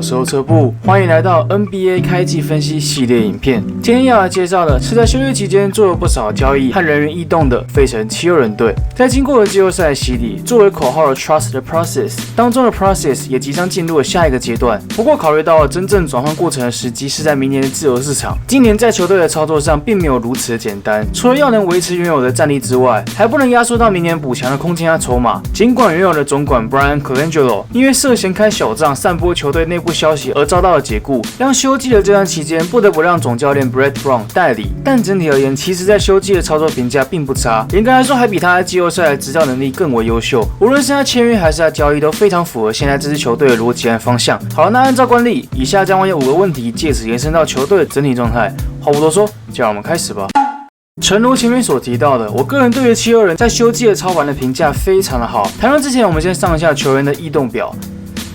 我是欧车部，欢迎来到 NBA 开季分析系列影片。今天要来介绍的是在休息期间做了不少交易和人员异动的费城七六人队。在经过了季后赛洗礼，作为口号的 Trust the Process 当中的 Process 也即将进入了下一个阶段。不过考虑到真正转换过程的时机是在明年的自由市场，今年在球队的操作上并没有如此的简单。除了要能维持原有的战力之外，还不能压缩到明年补强的空间和筹码。尽管原有的总管 Brian Colangelo 因为涉嫌开小账散播球队内部消息而遭到了解雇，让休季的这段期间不得不让总教练 Brett Brown 代理。但整体而言，其实在休季的操作评价并不差，严格来说还比他在季后赛的执教能力更为优秀。无论是在签约还是在交易，都非常符合现在这支球队的逻辑和方向。好了，那按照惯例，以下将会有5个问题，借此延伸到球队的整体状态。话不多说，就让我们开始吧。诚如前面所提到的，我个人对于七六人在休季的操盘的评价非常的好。谈论之前，我们先上一下球员的异动表。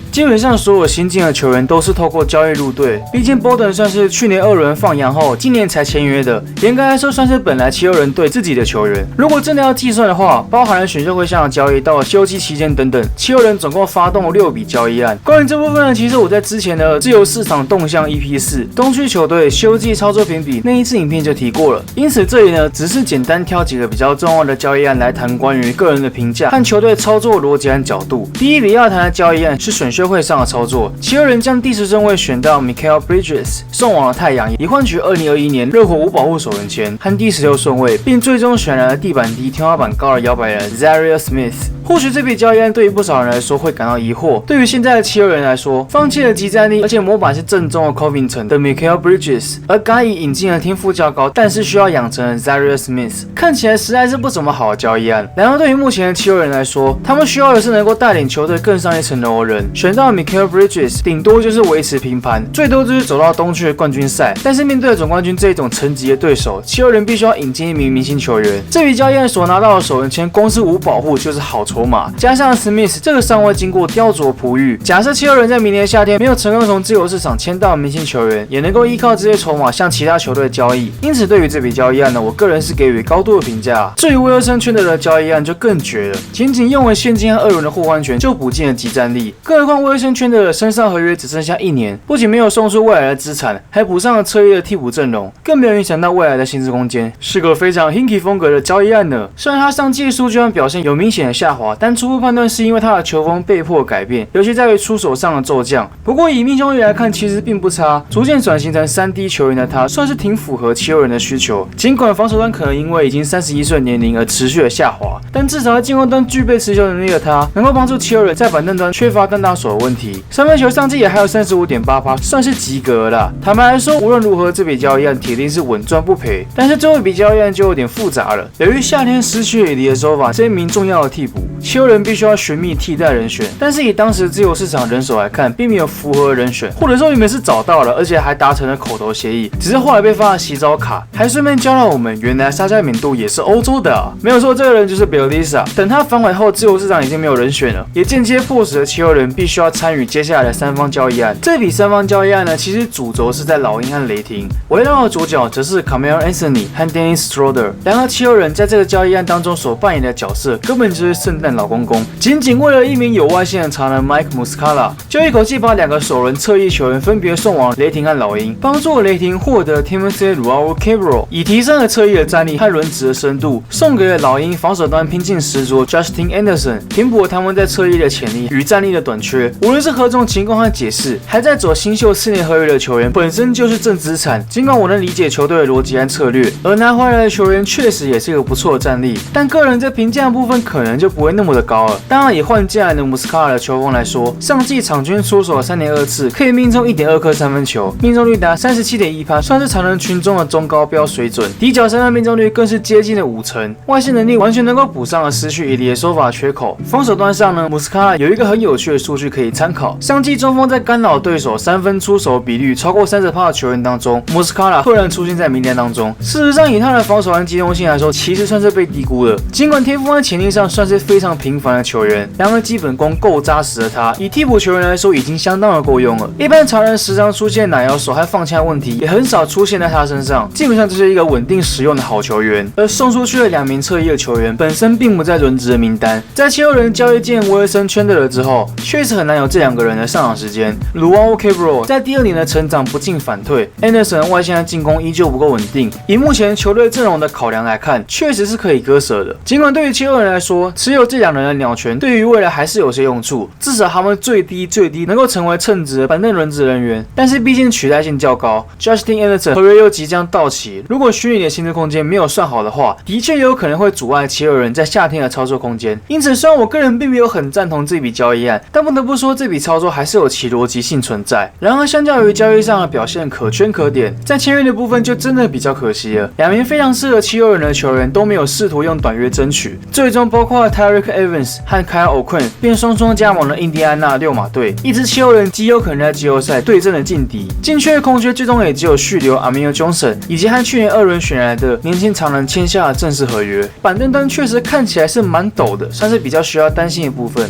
基本上所有新进的球员都是透过交易入队，毕竟 Bolden 算是去年2轮放羊后，今年才签约的，严格来说算是本来七六人队自己的球员。如果真的要计算的话，包含了选秀会上的交易到休季期间等等，七六人总共发动了6笔交易案。关于这部分呢，其实我在之前的自由市场动向 EP4 东区球队休季操作评比那一支影片就提过了，因此这里呢只是简单挑几个比较重要的交易案来谈关于个人的评价和球队操作逻辑和角度。第一笔要谈的交易案是选秀会上的操作，七六人将第10顺位选到 Mikal Bridges 送往了太阳，以换取2021年热火无保护首轮签和第16顺位，并最终选来了地板低天花板高的摇摆人 Zhaire Smith。或许这笔交易案对于不少人来说会感到疑惑，对于现在的七六人来说，放弃了即战力而且模板是正宗的 Covington 的 Mikal Bridges， 而改以引进了天赋较高但是需要养成的 Zhaire Smith， 看起来实在是不怎么好的交易案。然而对于目前的七六人来说，他们需要的是能够带领球队更上一层楼的人。选到 Mikal Bridges 顶多就是维持平盘，最多就是走到东区的冠军赛，但是面对总冠军这种层级的对手，七六人必须要引进一名明星球员。这笔交易案所拿到的首轮签，光是无保护就是好筹码，加上 Smith 这个尚未经过雕琢璞玉，假设七六人在明年夏天没有成功从自由市场签到明星球员，也能够依靠这些筹码向其他球队交易。因此对于这笔交易案呢，我个人是给予高度的评价。至于威尔森圈的交易案就更绝了，仅用为现金和2轮的互换权就补进了即战力，更何况威尔森圈的身上合约只剩下1年，不仅没有送出未来的资产，还补上了车衣的替补阵容，更没有影响到未来的薪资空间，是个非常 Hinkie 风格的交易案呢。虽然他上季的数据和表现有明显的下滑，但初步判断是因为他的球风被迫改变，尤其在于出手上的骤降。不过以命中率来看，其实并不差，逐渐转型成3D 球员的他，算是挺符合七六人的需求。尽管防守端可能因为已经31岁年龄而持续的下滑，但至少在进攻端具备持球能力的他，能够帮助七六人在板凳端缺乏单打手的问题。三分球上季也还有 35.8%， 算是及格了啦。坦白来说，无论如何这笔交易案铁定是稳赚不赔。但是最后一笔交易案就有点复杂了，由于夏天失去了Ilyasova这一名重要的替补，七六人必须要寻觅替代人选，但是以当时自由市场人手来看，并没有符合人选，或者说原本是找到了，而且还达成了口头协议，只是后来被发了洗澡卡，还顺便教了我们原来沙加缅度也是欧洲的啊。没有错，这个人就是 Bjelica。等他返回后，自由市场已经没有人选了，也间接迫使了七六人必须要参与接下来的3方交易案。这笔3方交易案呢，其实主轴是在老鹰和雷霆，围绕的主角则是 Carmelo Anthony 和 Dennis Schroeder。然而七六人在这个交易案当中所扮演的角色，根本就是圣诞老公公，仅为了一名有外线的常人 Mike Muscala， 就一口气把2个首轮侧翼球员分别送往雷霆和老鹰，帮助雷霆获得 Timothy Luwawu-Cabarrot， 以提升了侧翼的战力和轮值的深度，送给了老鹰防守端拼劲十足 Justin Anderson， 填补了他们在侧翼的潜力与战力的短缺。无论是何种情况和解释，还在走新秀4年合约的球员本身就是正资产。尽管我能理解球队的逻辑和策略，而拿回来的球员确实也是一个不错的战力，但个人在评价的部分可能就不会那么的高了。当然以换进来的 Muscala 的球风来说，上季场均出手3.2次，可以命中 1.2 颗三分球，命中率达 37.1%， 算是常人群中的中高标水准，底角三分命中率更是接近了50%，外线能力完全能够补上了失去Ilyasova缺口。防守端上呢，Muscala 有一个很有趣的数据可以参考，上季中锋在干扰对手3分出手比率超过30%的球员当中，Muscala 赫然出现在名单当中。事实上以他的防守和机动性来说，其实算是被低估了。尽管天赋和潜力上算是非常平凡的球员，然而基本功够扎实的他，以替补球员来说已经相当的够用了。一般常人时常出现奶油手和放枪问题，也很少出现在他身上，基本上就是一个稳定实用的好球员。而送出去的2名侧翼的球员本身并不在轮值的名单，在七六人交易进威尔森圈的了之后，确实很难有这2个人的上场时间。鲁王 Cabral 在第2年的成长不进反退 ，Anderson 外线的进攻依旧不够稳定。以目前球队阵容的考量来看，确实是可以割舍的。尽管对于七六人来说，持有这2人的鸟权对于未来还是有些用处，至少他们最低能够成为称职的板凳轮值人员。但是毕竟取代性较高 ，Justin Anderson 合约又即将到期，如果虚拟的薪资空间没有算好的话，的确有可能会阻碍七六人在夏天的操作空间。因此，虽然我个人并没有很赞同这笔交易案，但不得不说这笔操作还是有其逻辑性存在。然而，相较于交易上的表现可圈可点，在签约的部分就真的比较可惜了。2名非常适合七六人的球员都没有试图用短约争取，最终包括 Tyreke Evans 和 Kyle O'Quinn 便双双加盟了印第安纳6马队，一支七六人极有可能在季后赛对阵的劲敌。禁区的空缺最终也只有续留 Amir Johnson 以及和去年2轮选来的年轻常人签下了正式合约。板凳端确实看起来是蛮陡的，算是比较需要担心的部分。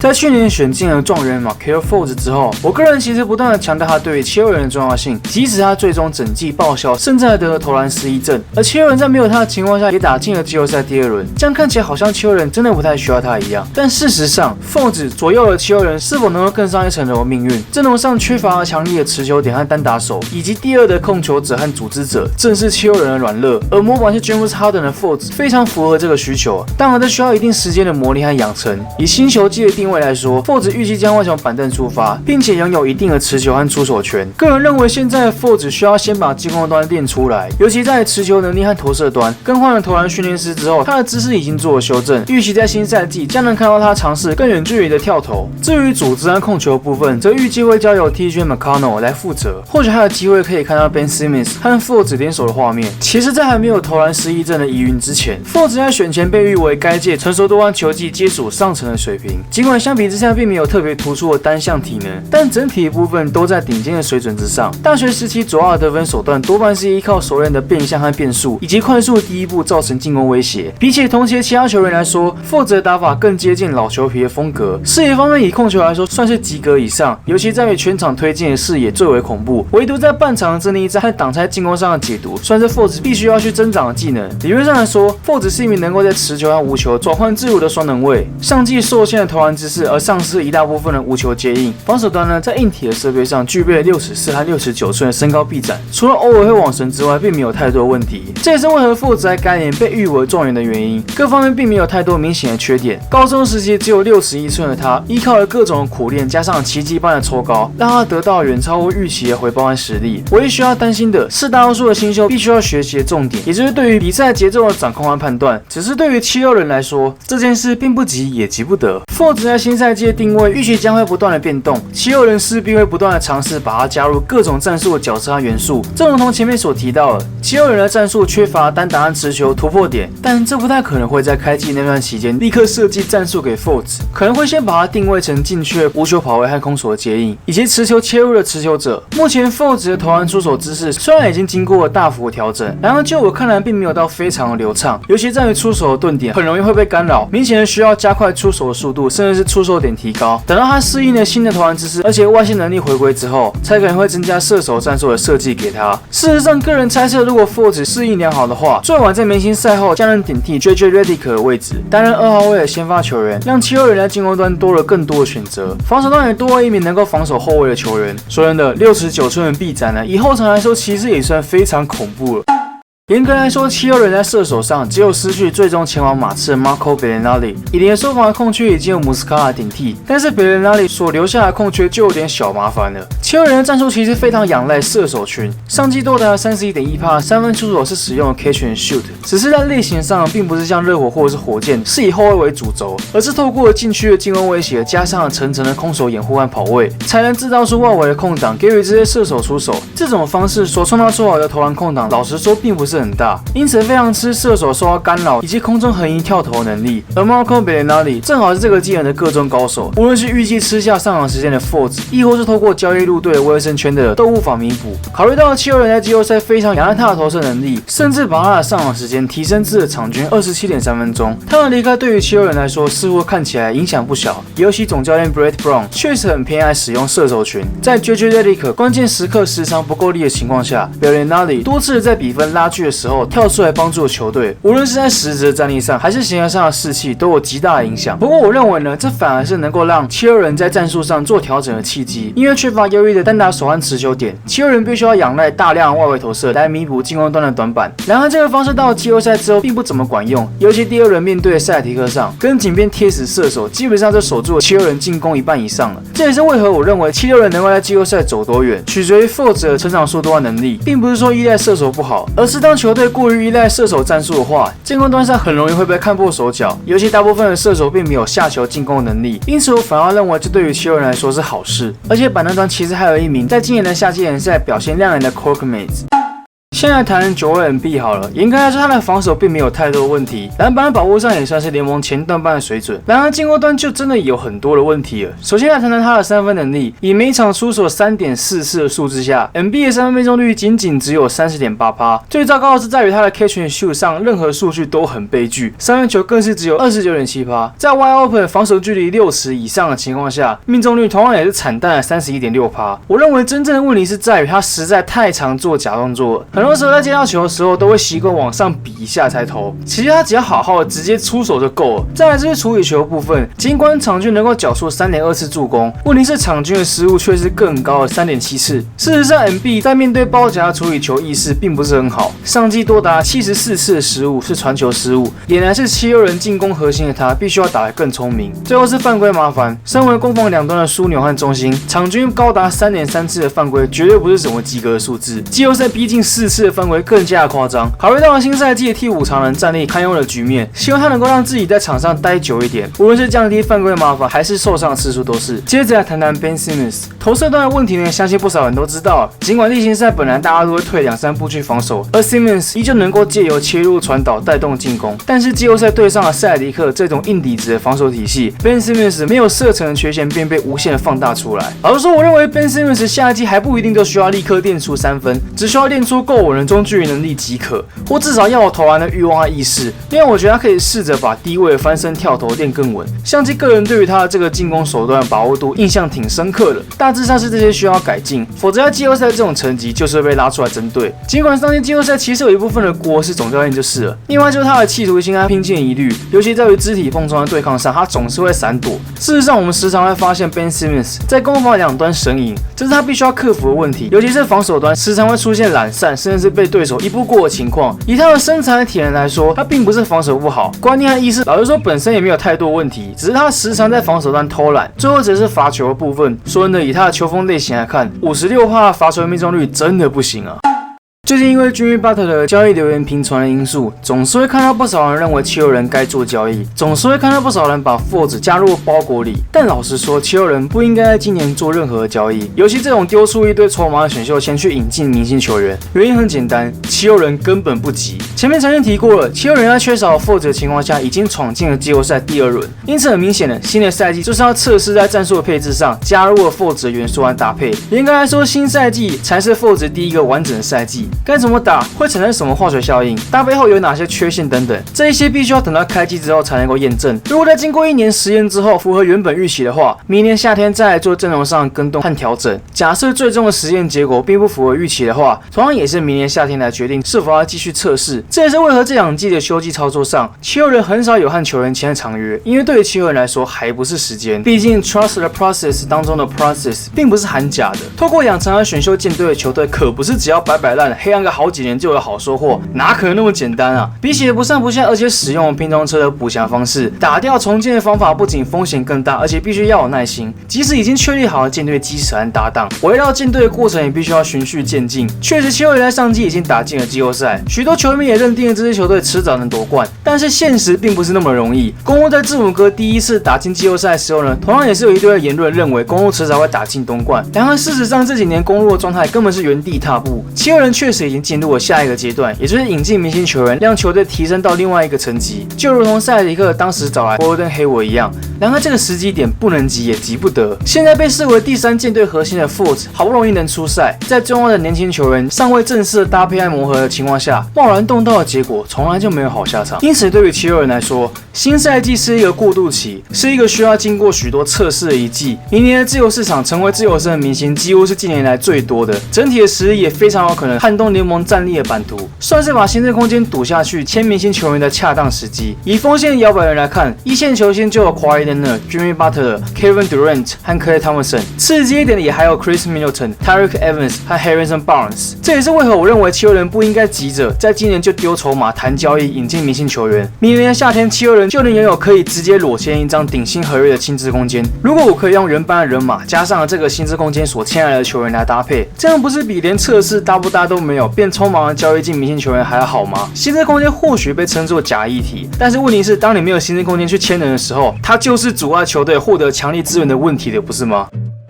在去年选进了状元 Markelle Fultz 之后，我个人其实不断的强调他对于七六人的重要性，即使他最终整季报销，甚至还得了投篮失忆症。而七六人在没有他的情况下，也打进了季后赛第2轮，这样看起来好像七六人真的不太需要他一样。但事实上，Fultz左右了七六人是否能够更上一层楼的命运。阵容上缺乏了强力的持球点和单打手，以及第2的控球者和组织者，正是七六人的软肋。而模板是 James Harden 的 Fultz 非常符合这个需求，当然这需要一定时间的磨练和养成。以新球季的定位来说，Fultz预计将会从板凳出发，并且拥有一定的持球和出手权。个人认为，现在的 Fultz 需要先把进攻端练出来，尤其在持球能力和投射端。更换了投篮训练师之后，他的姿势已经做了修正，预期在新赛季将能看到他尝试更远距离的跳投。至于组织和控球部分，则预计会交由 TJ McConnell 来负责。或许还有机会可以看到 Ben Simmons 和 Fultz 联手的画面。其实，在还没有投篮失忆症的疑云之前，Fultz 在选前被誉为该届成熟度和球技皆属上乘的水平。尽管相比之下并没有特别突出的单项体能，但整体部分都在顶尖的水准之上。大学时期主要的得分手段多半是依靠熟练的变向和变速，以及快速的第一步造成进攻威胁。比起同期其他球员来说，Fultz的打法更接近老球皮的风格。视野方面，以控球来说算是及格以上，尤其在于全场推进的视野最为恐怖。唯独在半场的阵地战和挡拆进攻上的解读，算是 Fultz 必须要去增长的技能。理论上来说，Fultz 是一名能够在持球和无球转换自如的双能卫，上季受限的投篮姿势而丧失一大部分的无球接应。防守端呢，在硬体的设备上具备了64和69寸的身高臂展，除了偶尔会往神之外，并没有太多问题。这也是为何Fultz在该年被誉为状元的原因。各方面并没有太多明显的缺点。高中时期只有61寸的他，依靠了各种苦练，加上奇迹般的抽高，让他得到远超乎预期的回报和实力。唯一需要担心的是，大多数的新秀必须要学习的重点，也就是对于比赛节奏的掌控和判断。只是对于七六人来说，这件事并不急也急不得。Fultz在新赛季的定位预期将会不断的变动，七六人势必会不断的尝试把它加入各种战术的角色和元素。正如同前面所提到的，七六人的战术缺乏单打和持球突破点，但这不太可能会在开季那段期间立刻设计战术给 Fultz， 可能会先把它定位成禁区的无球跑位和空手的接应，以及持球切入的持球者。目前 Fultz 的投篮出手姿势虽然已经经过了大幅的调整，然而就我看来并没有到非常的流畅，尤其在于出手的顿点很容易会被干扰，明显的需要加快出手的速度，甚至是出手点提高。等到他适应了新的投篮姿势，而且外线能力回归之后，才可能会增加射手战术的设计给他。事实上，个人猜测，如果 Fultz 适应良好的话，最晚在明星赛后将能顶替 JJ Redick 的位置，担任2号位的先发球员，让七六人在进攻端多了更多的选择，防守端也多了一名能够防守后卫的球员。说真的，69寸的臂展呢，以后场来说其实也算非常恐怖了。严格来说，七六人在射手上只有失去最终前往马刺的 Marco Belinelli， 以连收防的空缺已经有穆斯卡拉顶替，但是 Belinelli 所留下的空缺就有点小麻烦了。七六人的战术其实非常仰赖射手群，上季多达 31.1% 三分出手是使用的 catch and shoot， 只是在类型上并不是像热火或者是火箭是以后卫为主轴，而是透过禁区的进攻威胁，加上层层的空手掩护和跑位，才能制造出外围的空档，给予这些射手出手。这种方式所创造出来的投篮空档，老实说并不是很大，因此非常吃射手受到干扰以及空中横移跳投能力。而 Marco Belinelli 正好是这个技能的各中高手，无论是预计吃下上场时间的 Fultz， 亦或是透过交易路入队威尔森圈的都无法弥补。考虑到七六人在季后赛非常仰赖他的投射能力，甚至把他的上场时间提升至了场均27.3分钟，他的离开对于七六人来说似乎看起来影响不小。尤其总教练 Brett Brown 确实很偏爱使用射手群，在 JJ Redick 关键时刻时常不够力的情况下 ，Bellinelli 多次在比分拉锯的时候跳出来帮助球队，无论是在实质的战力上，还是形而上的士气，都有极大的影响。不过我认为呢，这反而是能够让七六人在战术上做调整的契机，因为缺乏优异的单打手和持球点，七六人必须要仰赖大量外围投射来弥补进攻端的短板。然而这个方式到了季后赛之后并不怎么管用，尤其第二轮面对塞尔提克上，跟紧边贴死射手基本上就守住了七六人进攻一半以上了。这也是为何我认为七六人能够在季后赛走多远，取决于 Fultz 的成长速度和能力，并不是说依赖射手不好，而是当球队过于依赖射手战术的话，进攻端上很容易会被看破手脚，尤其大部分的射手并没有下球进攻能力，因此我反而认为这对于七六人来说是好事。而且板凳端其实还有一名在今年的夏季联赛表现亮眼的 Corkmates。先来谈Joel Embiid 好了，严格来说他的防守并没有太多的问题，篮板的保护上也算是联盟前段班的水准。然而进攻端就真的有很多的问题了。首先来谈谈他的三分能力，以每场出手 3.4 次的数字下 ，Embiid 的三分命中率仅只有 30.8%。最糟糕的是在于他的 catch and shoot 上任何数据都很悲剧，三分球更是只有 29.7%。在 wide open 防守距离6尺以上的情况下，命中率同样也是惨淡的 31.6%。我认为真正的问题是在于他实在太常做假动作了，很多时候在接到球的时候都会习惯往上比一下才投，其实他只要好好的直接出手就够了。再来就是处理球的部分，尽管场均能够缴出 3.2 次助攻，问题是场均的失误却是更高的 3.7 次。事实上 ，Embiid 在面对包夹的处理球意识并不是很好，上季多达74次的失误是传球失误，俨然是七六人进攻核心的他必须要打得更聪明。最后是犯规麻烦，身为攻防两端的枢纽和中心，场均高达 3.3 次的犯规绝对不是什么及格的数字，季后赛逼近4次的犯规更加夸张。考虑到了新赛季的替补常人战力堪忧的局面，希望他能够让自己在场上待久一点，无论是降低犯规麻烦还是受伤的次数都是。接着来谈谈 Ben Simmons 投射端的问题呢，相信不少人都知道。尽管例行赛本来大家都会退2-3步去防守，而 Simmons 依旧能够借由切入传导带动进攻，但是季后赛对上了塞尔迪克这种硬底子的防守体系 ，Ben Simmons 没有射程的缺陷便被无限的放大出来。老实说，我认为 Ben Simmons 下一季还不一定都需要立刻练出3分，只需要练出够稳的中距离能力即可，或至少要有投篮的欲望和意识。另外，我觉得他可以试着把低位的翻身跳投练更稳。相信个人对于他的这个进攻手段的把握度印象挺深刻的，大致上是这些需要改进，否则在季后赛这种成绩就是会被拉出来针对。尽管上届季后赛其实有一部分的锅是总教练就是了，另外就是他的企图心和拼劲疑虑，尤其在于肢体碰撞的对抗上，他总是会闪躲。事实上，我们时常会发现 Ben Simmons 在攻防两端神隐，这是他必须要克服的问题，尤其是防守端时常会出现懒散，甚至是被对手一步过的情况。以他的身材和体能来说，他并不是防守不好，观念和意识老实说本身也没有太多问题，只是他时常在防守端偷懒。最后则是罚球的部分，说真的，以他的球风类型来看，56%的罚球命中率真的不行啊。最近因为 Jimmy Butler 的交易流言频传的因素，总是会看到不少人认为七六人该做交易，总是会看到不少人把 Fultz 加入包裹里。但老实说，七六人不应该在今年做任何的交易，尤其这种丢出一堆筹码的选秀签去引进明星球员。原因很简单，七六人根本不急。前面曾经提过了，七六人在缺少 Fultz 的情况下，已经闯进了季后赛第2轮，因此很明显的，新的赛季就是要测试在战术的配置上加入了 Fultz 的元素和搭配。严格来说，新赛季才是 Fultz 第一个完整的赛季。该怎么打，会产生什么化学效应，搭配后有哪些缺陷等等，这一些必须要等到开季之后才能够验证。如果在经过1年实验之后符合原本预期的话，明年夏天再来做阵容上的更动和调整。假设最终的实验结果并不符合预期的话，同样也是明年夏天来决定是否要继续测试。这也是为何这2季的休季操作上，七六人很少有和球员签长约，因为对于七六人来说还不是时间。毕竟 trust the process 当中的 process 并不是含假的，透过养成和选秀建队的球队可不是只要摆烂黑暗个好几年就有好收获，哪可能那么简单啊？比起不上不下，而且使用拼装车的补强方式，打掉重建的方法不仅风险更大，而且必须要有耐心。即使已经确立好了建队基石和搭档，围绕建队的过程也必须要循序渐进。确实，七六人在上季已经打进了季后赛，许多球迷也认定了这支球队迟早能夺冠。但是现实并不是那么容易。公鹿在字母哥第1次打进季后赛的时候呢，同样也是有一堆的言论认为公鹿迟早会打进东冠。然而事实上这几年公鹿的状态根本是原地踏步。七六人确实实已经进入了下一个阶段，也就是引进明星球员，让球队提升到另外一个层级，就如同塞尔提克当时找来波登黑沃一样。然而这个时机点不能急也急不得，现在被视为第3舰队核心的 Fultz 好不容易能出赛，在重要的年轻球员尚未正式的搭配和磨合的情况下，贸然动刀的结果从来就没有好下场。因此，对于七六人来说，新赛季是一个过渡期，是一个需要经过许多测试的一季。明年的自由市场成为自由身的明星几乎是近年来最多的，整体的实力也非常有可能撼动联盟战力的版图，算是把薪资空间赌下去签明星球员的恰当时机。以锋线摇摆人来看，一线球星就有 Kawhi Leonard、Jimmy Butler、Kevin Durant 和 Klay Thompson， 刺激一点的也还有 Chris Middleton、Tyreke Evans 和 Harrison Barnes。这也是为何我认为七六人不应该急着在今年就丢筹码谈交易引进明星球员，明年的夏天七六人就能拥有可以直接裸签一张顶薪合约的薪资空间。如果我可以用原班的人马加上了这个薪资空间所签来的球员来搭配，这样不是比连测试搭不搭都没有便匆忙的交易进明星球员还要好吗？薪资空间或许被称作假议题，但是问题是，当你没有薪资空间去签人的时候，它就是阻碍球队获得强力资源的问题的，不是吗？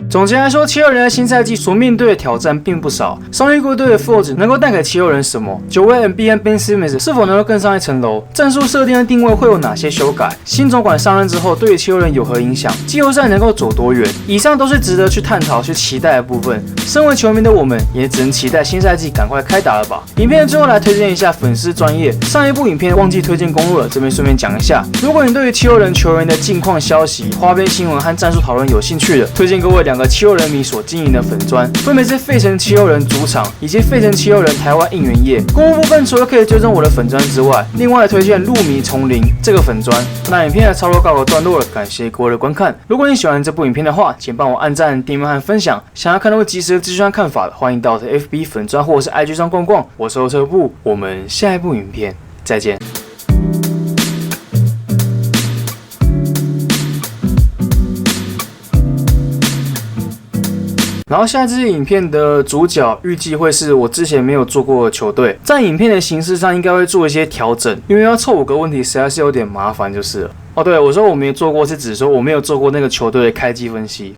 总结来说，七六人在新赛季所面对的挑战并不少。伤愈过队的 Fultz 能够带给七六人什么？久违 MB 和 Ben Simmons 是否能够更上一层楼？战术设定和定位会有哪些修改？新总管上任之后对于七六人有何影响？季后赛能够走多远？以上都是值得去探讨、去期待的部分。身为球迷的我们，也只能期待新赛季赶快开打了吧。影片的最后来推荐一下粉丝专页，上一部影片忘记推荐公路了，这边顺便讲一下。如果你对于七六人球员的近况消息、花边新闻和战术讨论有兴趣的，推荐各位2个七六人迷所经营的粉专，分别是费城七六人主场以及费城七六人台湾应援页。公布部分除了可以追踪我的粉专之外，另外推荐陆迷丛林这个粉专。那影片的操作告个段落了，感谢各位的观看。如果你喜欢这部影片的话，请帮我按赞、订阅和分享。想要看到及时的资讯和看法的，欢迎到我的 FB 粉专或是 IG 上逛逛。我是后车部，我们下一部影片再见。然后下一支影片的主角预计会是我之前没有做过的球队，在影片的形式上应该会做一些调整，因为要凑5个问题实在是有点麻烦就是了。哦，对，我说我没有做过是指说我没有做过那个球队的开季分析。